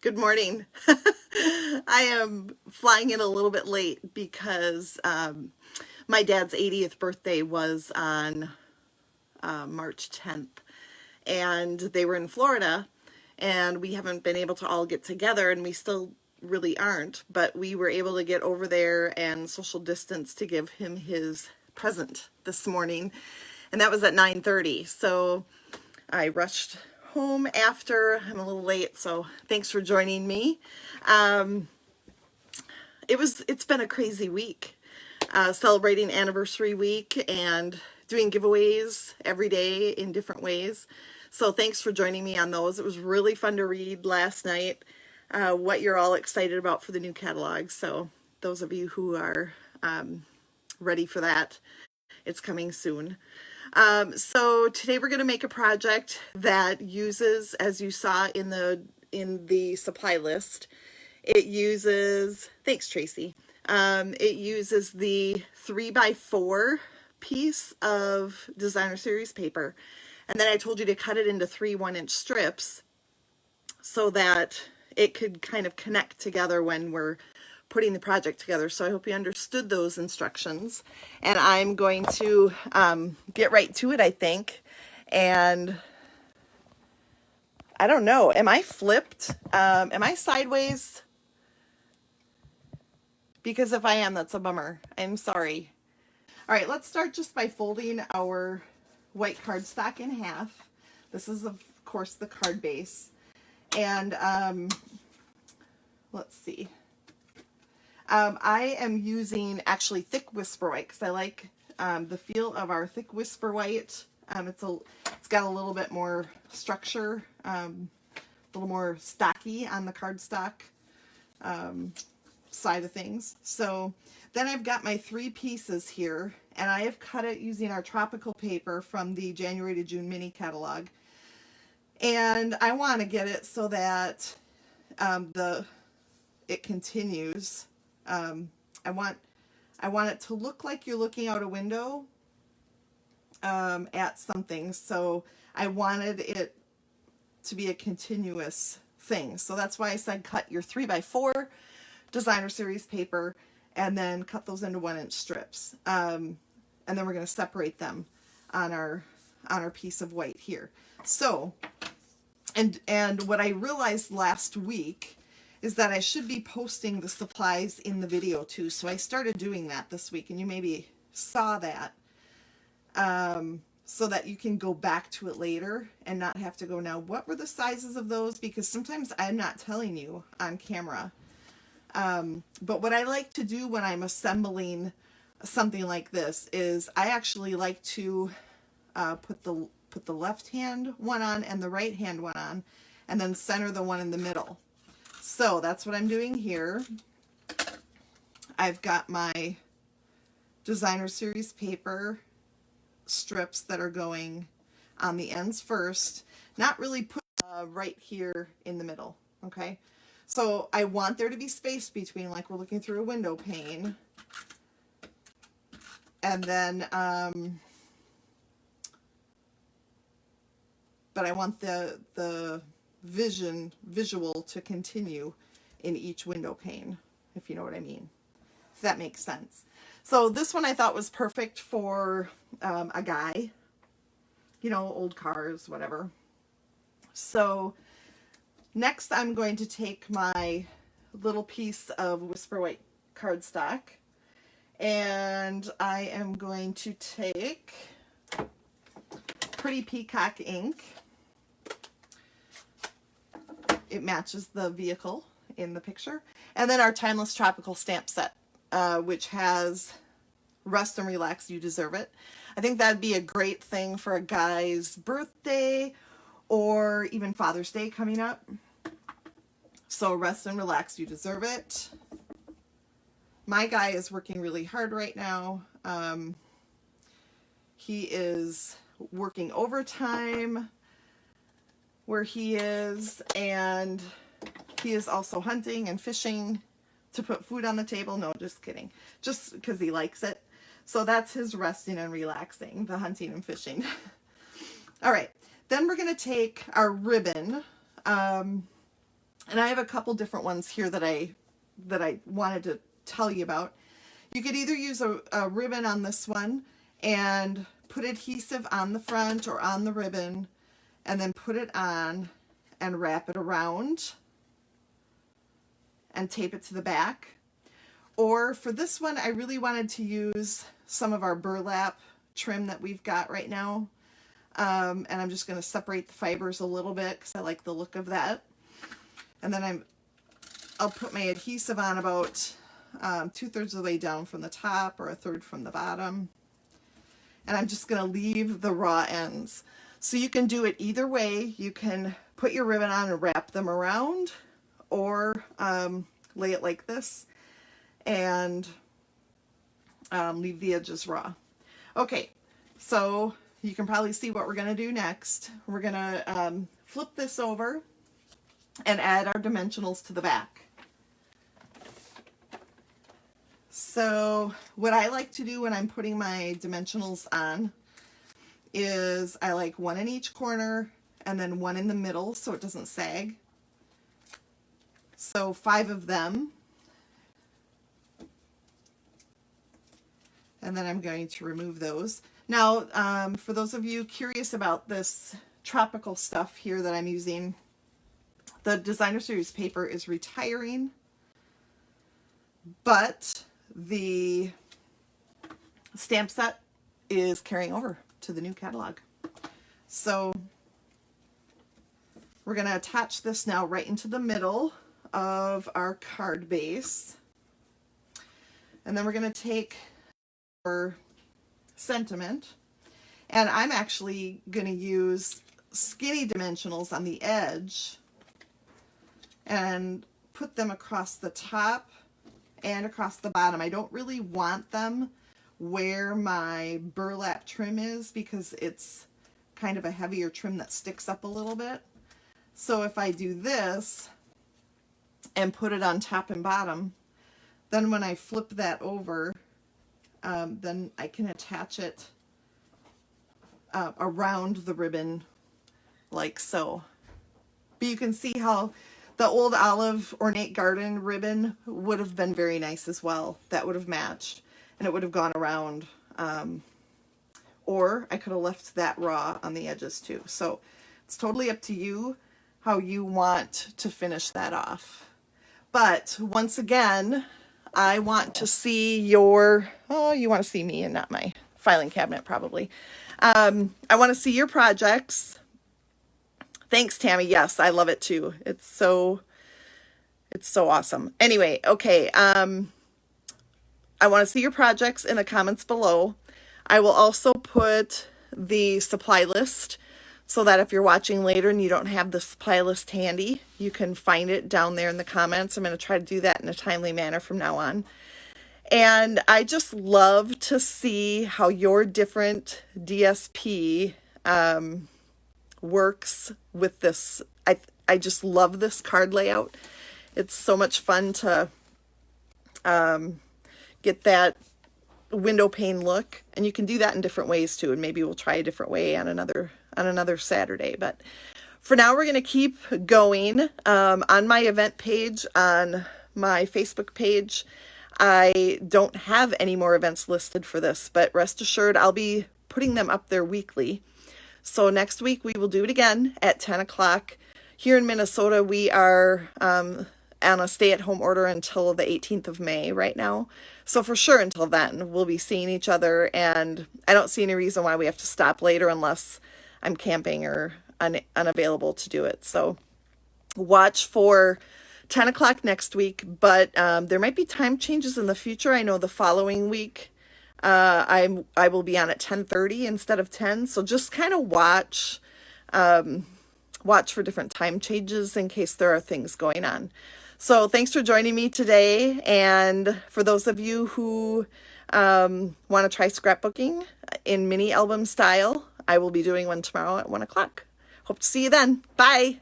Good morning. I am flying in a little bit late because my dad's 80th birthday was on March 10th, and they were in Florida, and we haven't been able to all get together, and we still really aren't, but we were able to get over there and social distance to give him his present this morning, and that was at 9:30. So I rushed home after. I'm a little late, so thanks for joining me. Um, it's been a crazy week, celebrating anniversary week and doing giveaways every day in different ways. So thanks for joining me on those. It was really fun to read last night what you're all excited about for the new catalog. So those of you who are ready for that, it's coming soon. So today we're going to make a project that uses, as you saw in the supply list, it uses, thanks Tracy, it uses the 3x4 piece of designer series paper. And then I told you to cut it into three 1-inch strips so that it could kind of connect together when we're putting the project together. So I hope you understood those instructions. And I'm going to get right to it, I think. And I don't know, am I flipped? Am I sideways? Because if I am, that's a bummer. I'm sorry. All right, let's start just by folding our white cardstock in half. This is, of course, the card base. And let's see. I am using actually thick Whisper White because I like the feel of our thick Whisper White. It's got a little bit more structure, a little more stocky on the cardstock side of things. So then I've got my three pieces here, and I have cut it using our tropical paper from the January to June mini catalog. And I want to get it so that it continues. I want it to look like you're looking out a window at something. So I wanted it to be a continuous thing. So that's why I said cut your 3x4 designer series paper and then cut those into 1-inch strips. And then we're going to separate them on our piece of white here. So, and what I realized last week is that I should be posting the supplies in the video too. So I started doing that this week, and you maybe saw that, so that you can go back to it later and not have to go, now what were the sizes of those? Because sometimes I'm not telling you on camera. But what I like to do when I'm assembling something like this is I actually like to put the left hand one on and the right hand one on, and then center the one in the middle. So that's what I'm doing here. I've got my designer series paper strips that are going on the ends first, not really put right here in the middle. Okay, so I want there to be space between, like we're looking through a window pane, and then but I want the visual to continue in each window pane, if you know what I mean, if that makes sense. So this one I thought was perfect for a guy, you know, old cars, whatever. So next I'm going to take my little piece of Whisper White cardstock, and I am going to take Pretty Peacock ink. It matches the vehicle in the picture. And then our Timeless Tropical stamp set, which has Rest and Relax, You Deserve It. I think that'd be a great thing for a guy's birthday or even Father's Day coming up. So Rest and Relax, You Deserve It. My guy is working really hard right now. He is working overtime where he is, and he is also hunting and fishing to put food on the table. No, just kidding. Just because he likes it. So that's his resting and relaxing, the hunting and fishing. All right. Then we're going to take our ribbon. And I have a couple different ones here that I wanted to tell you about. You could either use a ribbon on this one and put adhesive on the front or on the ribbon, and then put it on and wrap it around and tape it to the back. Or for this one, I really wanted to use some of our burlap trim that we've got right now. And I'm just going to separate the fibers a little bit because I like the look of that. And then I'll put my adhesive on about 2/3 of the way down from the top or 1/3 from the bottom. And I'm just going to leave the raw ends. So you can do it either way. You can put your ribbon on and wrap them around, or lay it like this and leave the edges raw. Okay, so you can probably see what we're going to do next. We're going to flip this over and add our dimensionals to the back. So what I like to do when I'm putting my dimensionals on is I like one in each corner and then one in the middle so it doesn't sag. So 5 of them. And then I'm going to remove those. Now, for those of you curious about this tropical stuff here that I'm using, the Designer Series paper is retiring, but the stamp set is carrying over to the new catalog. So we're going to attach this now right into the middle of our card base. And then we're going to take our sentiment, and I'm actually going to use skinny dimensionals on the edge and put them across the top and across the bottom. I don't really want them where my burlap trim is because it's kind of a heavier trim that sticks up a little bit. So if I do this and put it on top and bottom, then when I flip that over, then I can attach it around the ribbon like so. But you can see how the old olive ornate garden ribbon would have been very nice as well. That would have matched, and it would have gone around. Or I could have left that raw on the edges too. So it's totally up to you how you want to finish that off. But once again, I want to see your, oh, you want to see me and not my filing cabinet probably. I want to see your projects. Thanks, Tammy. Yes, I love it too. It's so awesome. Anyway, okay. I want to see your projects in the comments below. I will also put the supply list so that if you're watching later and you don't have the supply list handy, you can find it down there in the comments. I'm going to try to do that in a timely manner from now on. And I just love to see how your different DSP works with this. I just love this card layout. It's so much fun to get that window pane look, and you can do that in different ways too, and maybe we'll try a different way on another Saturday. But for now, we're going to keep going. On my event page on my Facebook page, I don't have any more events listed for this, but rest assured I'll be putting them up there weekly. So next week we will do it again at 10 o'clock. Here in Minnesota, we are on a stay-at-home order until the 18th of May right now. So for sure until then, we'll be seeing each other, and I don't see any reason why we have to stop later unless I'm camping or unavailable to do it. So watch for 10 o'clock next week, but there might be time changes in the future. I know the following week I will be on at 10:30 instead of 10, so just kind of watch for different time changes in case there are things going on. So thanks for joining me today, and for those of you who want to try scrapbooking in mini album style, I will be doing one tomorrow at 1 o'clock. Hope to see you then. Bye!